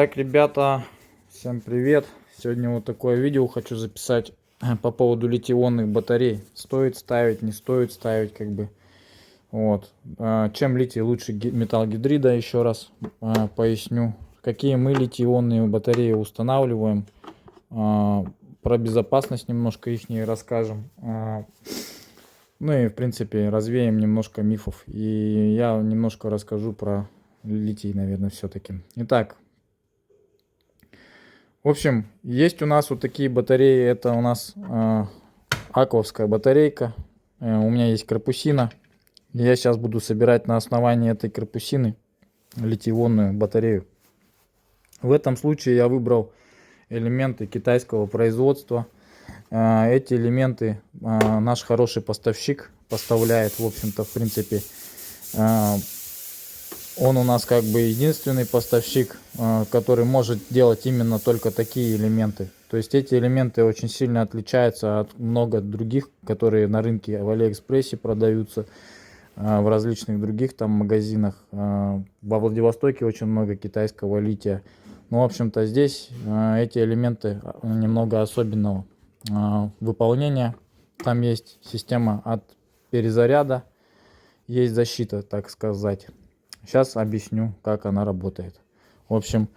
Так, ребята, всем привет! Сегодня вот такое видео хочу записать по поводу литий-ионных батарей. Стоит ставить, не стоит ставить, как бы. Вот. Чем литий лучше металл гидрида, еще раз поясню. Какие мы литий-ионные батареи устанавливаем. Про безопасность немножко их не расскажем. Ну и в принципе развеем немножко мифов. И я немножко расскажу про литий, наверное, все-таки. Итак. В общем, есть у нас вот такие батареи. Это у нас аковская батарейка. У меня есть корпусина. Я сейчас буду собирать на основании этой корпусины литий-ионную батарею. В этом случае я выбрал элементы китайского производства. Эти элементы наш хороший поставщик поставляет. В общем-то, в принципе, он у нас как бы единственный поставщик, который может делать именно только такие элементы. То есть эти элементы очень сильно отличаются от много других, которые на рынке в Алиэкспрессе продаются, в различных других там магазинах. Во Владивостоке очень много китайского лития. Ну, в общем-то, здесь эти элементы немного особенного выполнения. Там есть система от перезаряда, есть защита, так сказать. Сейчас объясню, как она работает. В общем,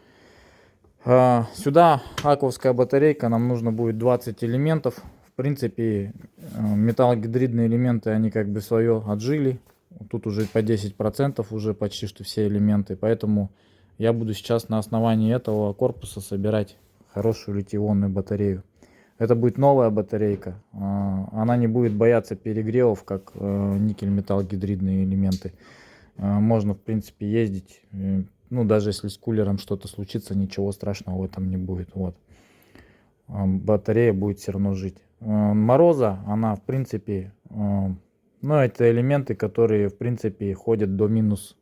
сюда аковская батарейка, нам нужно будет 20 элементов. В принципе, металлогидридные элементы, они как бы свое отжили. Тут уже по 10% уже почти что все элементы. Поэтому я буду сейчас на основании этого корпуса собирать хорошую литий-ионную батарею. Это будет новая батарейка. Она не будет бояться перегревов, как никель-металлогидридные элементы. Можно, в принципе, ездить. Ну, даже если с кулером что-то случится, ничего страшного в этом не будет. Вот. Батарея будет все равно жить. Мороза, она, в принципе, ну, это элементы, которые, в принципе, ходят до минус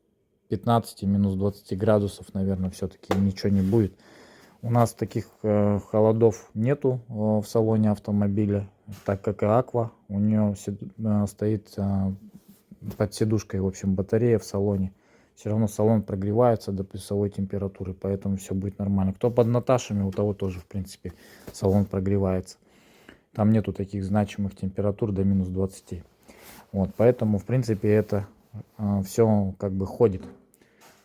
15, минус 20 градусов, наверное, все-таки ничего не будет. У нас таких холодов нету в салоне автомобиля, так как и Аква. У нее стоит под сидушкой, в общем, батарея в салоне. Все равно салон прогревается до плюсовой температуры, поэтому все будет нормально. Кто под Наташами, у того тоже, в принципе, салон прогревается. Там нету таких значимых температур до минус 20. Вот, поэтому, в принципе, это все как бы ходит.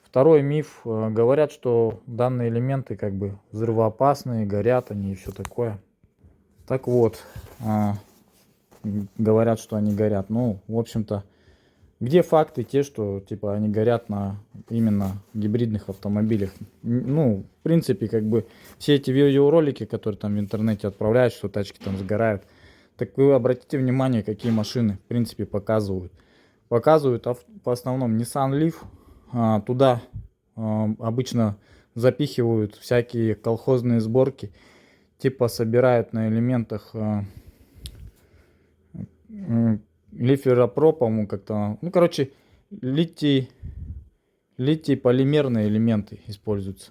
Второй миф. Говорят, что данные элементы как бы взрывоопасные, горят они и все такое. Так вот, говорят, что они горят. Ну, в общем-то, где факты те, что типа они горят на именно гибридных автомобилях? Ну, в принципе, как бы все эти видеоролики, которые там в интернете отправляют, что тачки там сгорают, так вы обратите внимание, какие машины в принципе показывают. Показывают в основном Nissan Leaf. Туда обычно запихивают всякие колхозные сборки, типа собирают на элементах лиферопро, по-моему, как-то. Ну, короче, литий-полимерные элементы используются.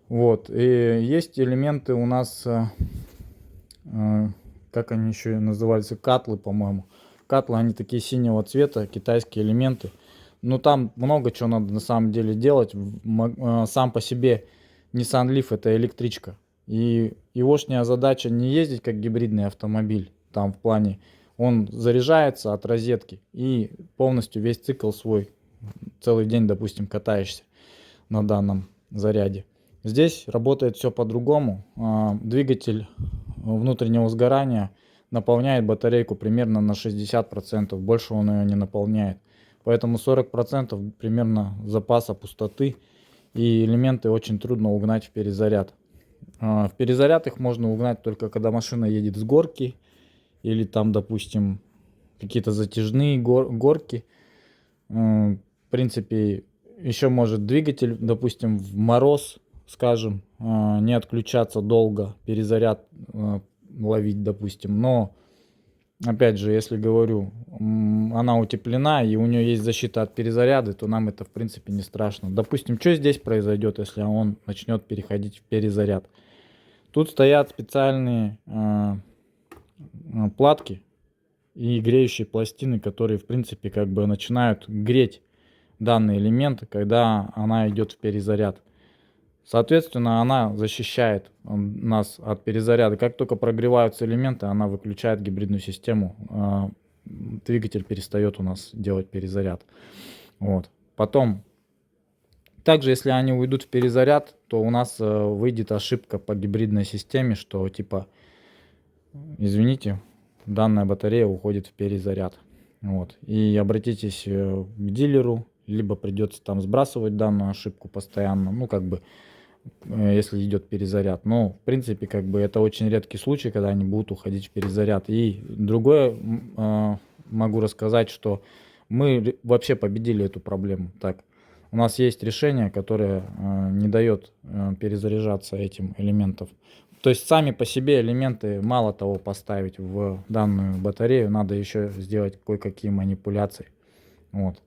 Вот. И есть элементы у нас, как они еще называются, катлы, по-моему. Катлы, они такие синего цвета, китайские элементы. Но там много чего надо на самом деле делать. Сам по себе Nissan Leaf это электричка. И егошняя задача не ездить как гибридный автомобиль. Там в плане он заряжается от розетки и полностью весь цикл свой, целый день, допустим, катаешься на данном заряде. Здесь работает все по-другому. Двигатель внутреннего сгорания наполняет батарейку примерно на 60%. Больше он ее не наполняет. Поэтому 40% примерно запаса пустоты. И элементы очень трудно угнать в перезаряд. В перезаряд их можно угнать только когда машина едет с горки. Или там, допустим, какие-то затяжные горки. В принципе, еще может двигатель, допустим, в мороз, скажем, не отключаться долго, перезаряд ловить, допустим. Но, опять же, если говорю, она утеплена и у нее есть защита от перезаряда, то нам это, в принципе, не страшно. Допустим, что здесь произойдет, если он начнет переходить в перезаряд? Тут стоят специальные платки и греющие пластины, которые, в принципе, как бы начинают греть данный элемент, когда она идет в перезаряд. Соответственно, она защищает нас от перезаряда. Как только прогреваются элементы, она выключает гибридную систему. Двигатель перестает у нас делать перезаряд. Вот. Потом, также, если они уйдут в перезаряд, то у нас выйдет ошибка по гибридной системе, что типа, извините, данная батарея уходит в перезаряд. Вот. И обратитесь к дилеру, либо придется там сбрасывать данную ошибку постоянно, ну как бы, если идет перезаряд. Но в принципе как бы это очень редкий случай, когда они будут уходить в перезаряд. И другое могу рассказать, что мы вообще победили эту проблему. Так, у нас есть решение, которое не дает перезаряжаться этим элементов. То есть сами по себе элементы мало того поставить в данную батарею, надо еще сделать кое-какие манипуляции. Вот.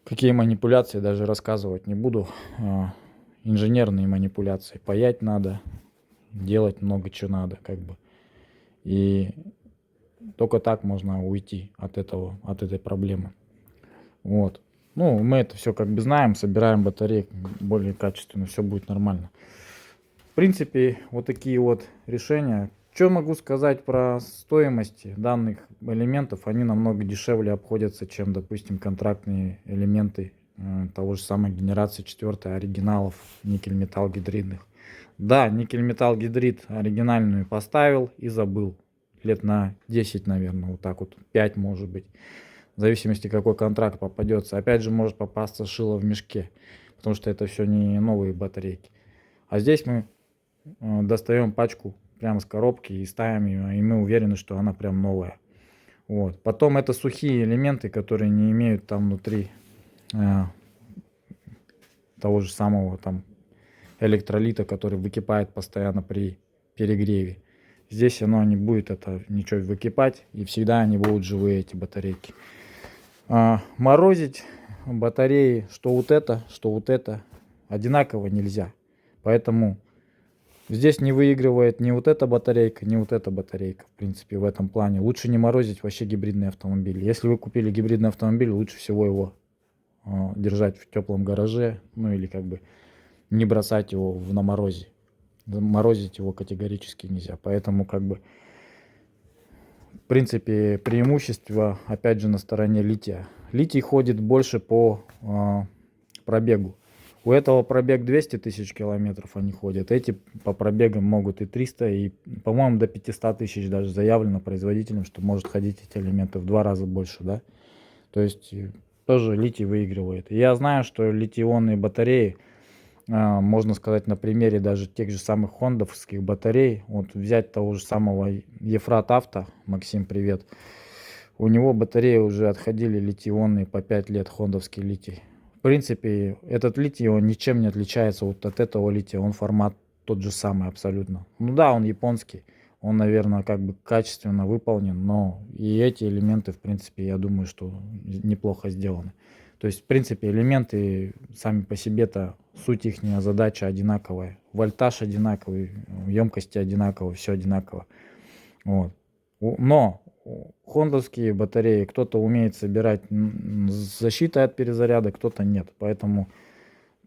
Какие манипуляции, даже рассказывать не буду. Инженерные манипуляции. Паять надо, делать много чего надо, как бы. И только так можно уйти от этой проблемы. Вот. Ну, мы это все как бы знаем, собираем батареи более качественно, все будет нормально. В принципе, вот такие вот решения. Что могу сказать про стоимости данных элементов? Они намного дешевле обходятся, чем, допустим, контрактные элементы того же самой генерации 4 оригиналов никель-металл гидридных. Да, никель-металл гидрид оригинальную поставил и забыл. Лет на 10, наверное, вот так вот, 5 может быть. В зависимости, какой контракт попадется. Опять же, может попасться шило в мешке, потому что это все не новые батарейки. А здесь мы достаем пачку прямо с коробки и ставим ее, и мы уверены, что она прям новая. Вот. Потом это сухие элементы, которые не имеют там внутри того же самого там электролита, который выкипает постоянно при перегреве. Здесь оно не будет ничего выкипать, и всегда они будут живые, эти батарейки. Морозить батареи, что вот это, одинаково нельзя. Поэтому здесь не выигрывает ни вот эта батарейка, ни вот эта батарейка. В принципе, в этом плане. Лучше не морозить вообще гибридный автомобиль. Если вы купили гибридный автомобиль, лучше всего его держать в теплом гараже. Ну или как бы не бросать его на морозе. Морозить его категорически нельзя. Поэтому как бы в принципе преимущество опять же на стороне лития. Литий ходит больше по пробегу. У этого пробег 200 тысяч километров они ходят. Эти по пробегам могут и 300, и, по-моему, до 500 тысяч даже заявлено производителем, что может ходить эти элементы в 2 раза больше, да. То есть тоже литий выигрывает. И я знаю, что литий-ионные батареи, можно сказать на примере даже тех же самых хондовских батарей, вот взять того же самого Ефрат Авто, Максим, привет. У него батареи уже отходили литий-ионные по 5 лет, хондовский литий. В принципе, этот литий, он ничем не отличается вот от этого лития, он формат тот же самый абсолютно. Ну да, он японский, он, наверное, как бы качественно выполнен, но и эти элементы, в принципе, я думаю, что неплохо сделаны. То есть, в принципе, элементы сами по себе-то, суть их задача одинаковая. Вольтаж одинаковый, емкости одинаковые, все одинаково. Вот. Но хондовские батареи кто-то умеет собирать с защитой от перезаряда, кто-то нет. Поэтому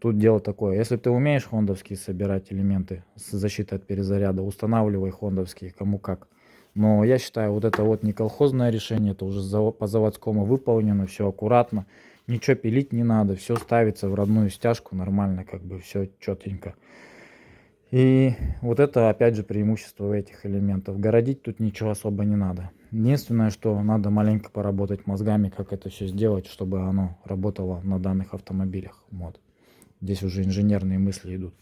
тут дело такое. Если ты умеешь хондовские собирать элементы с защитой от перезаряда, устанавливай хондовские, кому как. Но я считаю, вот это вот не колхозное решение, это уже по заводскому выполнено, все аккуратно. Ничего пилить не надо, все ставится в родную стяжку нормально, как бы все четенько. И вот это опять же преимущество этих элементов. Городить тут ничего особо не надо. Единственное, что надо маленько поработать мозгами, как это все сделать, чтобы оно работало на данных автомобилях. Вот. Здесь уже инженерные мысли идут.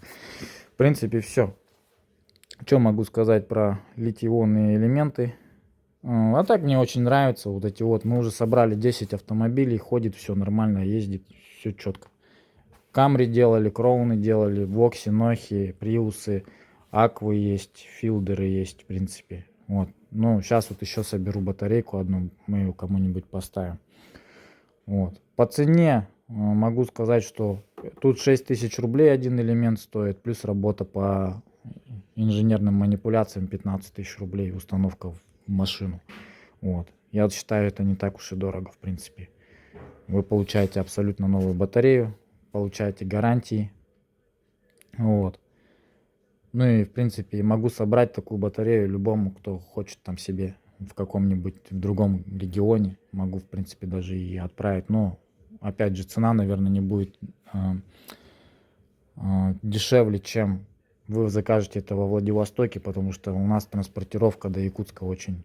В принципе, все. Что могу сказать про литий-ионные элементы? А так мне очень нравятся вот эти вот. Мы уже собрали 10 автомобилей, ходит все нормально, ездит, все четко. Камри делали, Кроуны делали, Вокси, Нохи, Приусы, Аквы есть, Филдеры есть, в принципе. Вот. Ну, сейчас вот еще соберу батарейку одну, мы ее кому-нибудь поставим. Вот. По цене могу сказать, что тут 6000 рублей один элемент стоит, плюс работа по инженерным манипуляциям 15 тысяч рублей, установка в машину. Вот. Я считаю, это не так уж и дорого, в принципе. Вы получаете абсолютно новую батарею, получаете гарантии, Вот. Ну и в принципе могу собрать такую батарею любому, кто хочет там себе в каком-нибудь другом регионе. Могу в принципе даже и отправить. Но опять же цена, наверное, не будет дешевле, чем вы закажете это во Владивостоке, потому что у нас транспортировка до Якутска очень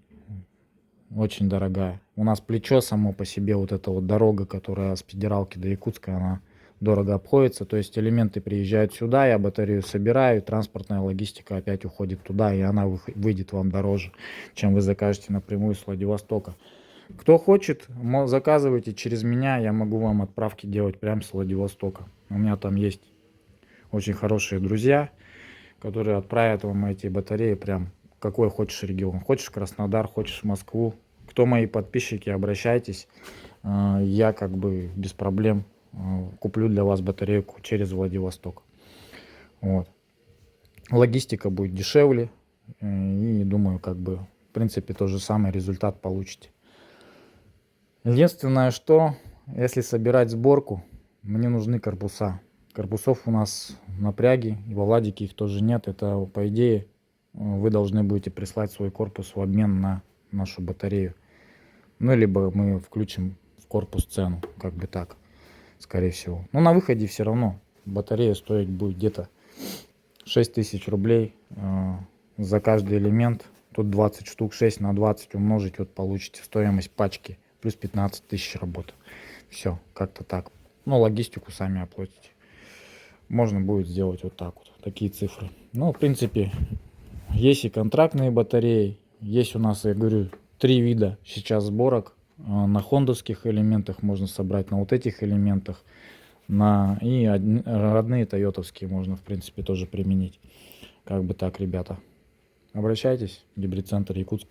дорогая. У нас плечо само по себе, вот эта вот дорога, которая с Федералки до Якутска, она дорого обходится. То есть элементы приезжают сюда, я батарею собираю, транспортная логистика опять уходит туда, и она выйдет вам дороже, чем вы закажете напрямую с Владивостока. Кто хочет, заказывайте через меня, я могу вам отправки делать прямо с Владивостока. У меня там есть очень хорошие друзья, которые отправят вам эти батареи прям какой хочешь регион. Хочешь Краснодар, хочешь Москву. Кто мои подписчики, обращайтесь. Я как бы без проблем куплю для вас батарейку через Владивосток. Вот. Логистика будет дешевле. И думаю, как бы в принципе тот же самый результат получите. Единственное, что если собирать сборку, мне нужны корпуса. Корпусов у нас напряги, и во Владике их тоже нет. Это, по идее, вы должны будете прислать свой корпус в обмен на нашу батарею. Ну, либо мы включим в корпус цену, как бы так, скорее всего. Но на выходе все равно батарея стоить будет где-то 6000 рублей за каждый элемент. Тут 20 штук, 6 на 20 умножить, вот получите стоимость пачки. Плюс 15 тысяч работы. Все, как-то так. Ну, логистику сами оплатите. Можно будет сделать вот так вот, такие цифры. Ну, в принципе, есть и контрактные батареи. Есть у нас, я говорю, 3 вида сейчас сборок. На хондовских элементах можно собрать, на вот этих элементах. И родные тойотовские можно, в принципе, тоже применить. Как бы так, ребята. Обращайтесь, Гибрид-центр Якутск.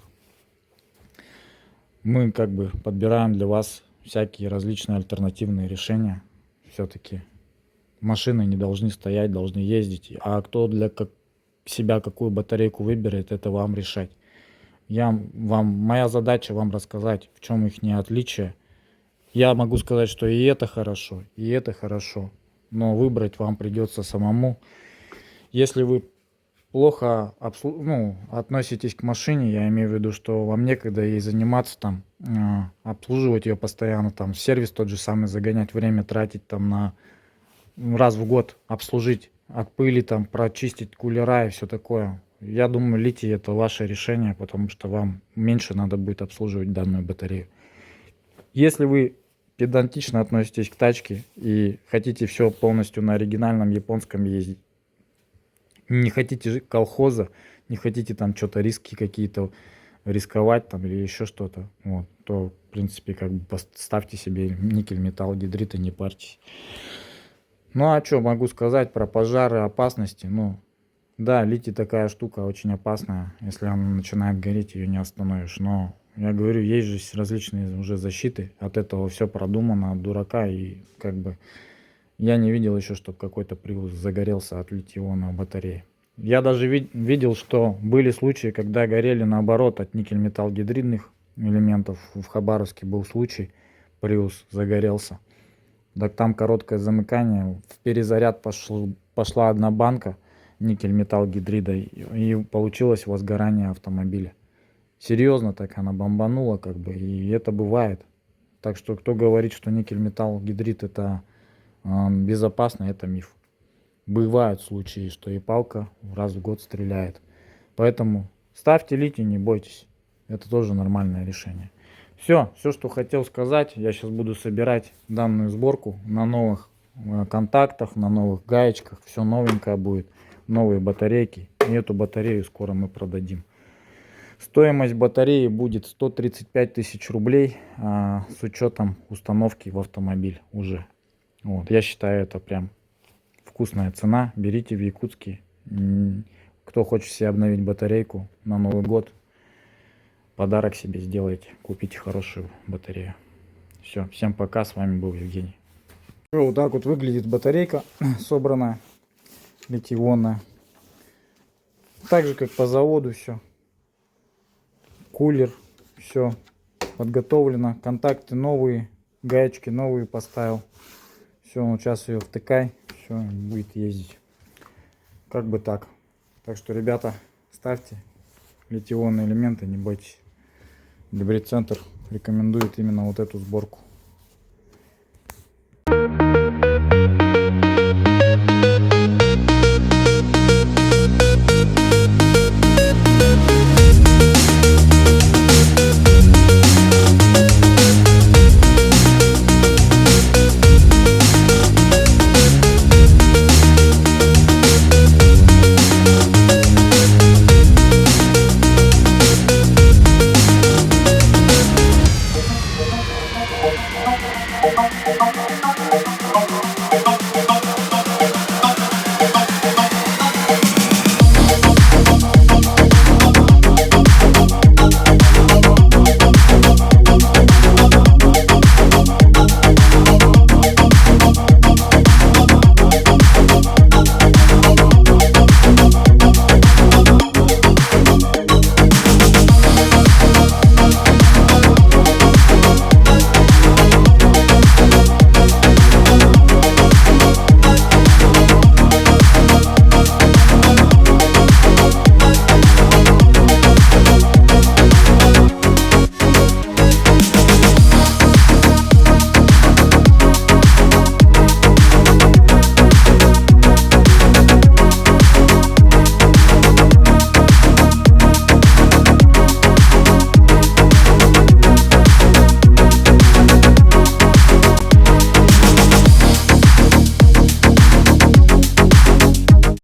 Мы как бы подбираем для вас всякие различные альтернативные решения. Все-таки машины не должны стоять, должны ездить. А кто для себя какую батарейку выберет, это вам решать. Моя задача вам рассказать, в чем их отличие. Я могу сказать, что и это хорошо, и это хорошо. Но выбрать вам придется самому. Если вы плохо относитесь к машине, я имею в виду, что вам некогда ей заниматься, там, обслуживать ее постоянно, там, сервис тот же самый загонять, время тратить там на раз в год обслужить от пыли, там, прочистить кулера и все такое. Я думаю, литий это ваше решение, потому что вам меньше надо будет обслуживать данную батарею. Если вы педантично относитесь к тачке и хотите все полностью на оригинальном японском ездить, не хотите колхоза, не хотите там что-то риски какие-то рисковать там или еще что-то, вот, то в принципе как бы ставьте себе никель, металл, гидрит и не парьтесь. Ну а что могу сказать про пожары, опасности? Ну да, литий такая штука очень опасная. Если она начинает гореть, ее не остановишь. Но я говорю, есть же различные уже защиты. От этого все продумано, от дурака. И как бы я не видел еще, чтобы какой-то Prius загорелся от литий-ионной батареи. Я даже видел, что были случаи, когда горели наоборот от никель-металл-гидридных элементов. В Хабаровске был случай, Prius загорелся. Так там короткое замыкание, в перезаряд пошла одна банка никель-металл-гидрида и получилось возгорание автомобиля. Серьезно так она бомбанула как бы, и это бывает. Так что кто говорит, что никель-металл-гидрид это безопасно, это миф. Бывают случаи, что и палка раз в год стреляет. Поэтому ставьте литий, не бойтесь. Это тоже нормальное решение. Все, что хотел сказать. Я сейчас буду собирать данную сборку на новых контактах, на новых гаечках. Все новенькое будет. Новые батарейки. И эту батарею скоро мы продадим. Стоимость батареи будет 135 тысяч рублей с учетом установки в автомобиль уже. Вот, я считаю, это прям вкусная цена. Берите в Якутске. Кто хочет себе обновить батарейку на Новый год, подарок себе сделайте. Купите хорошую батарею. Все, всем пока. С вами был Евгений. Вот так вот выглядит батарейка собранная, литий-ионная. Так же, как по заводу все. Кулер, все подготовлено. Контакты новые, гаечки новые поставил. Все, сейчас ее втыкай, все, будет ездить. Как бы так. Так что, ребята, ставьте литий-ионные элементы, не бойтесь. Гибрид-центр рекомендует именно вот эту сборку.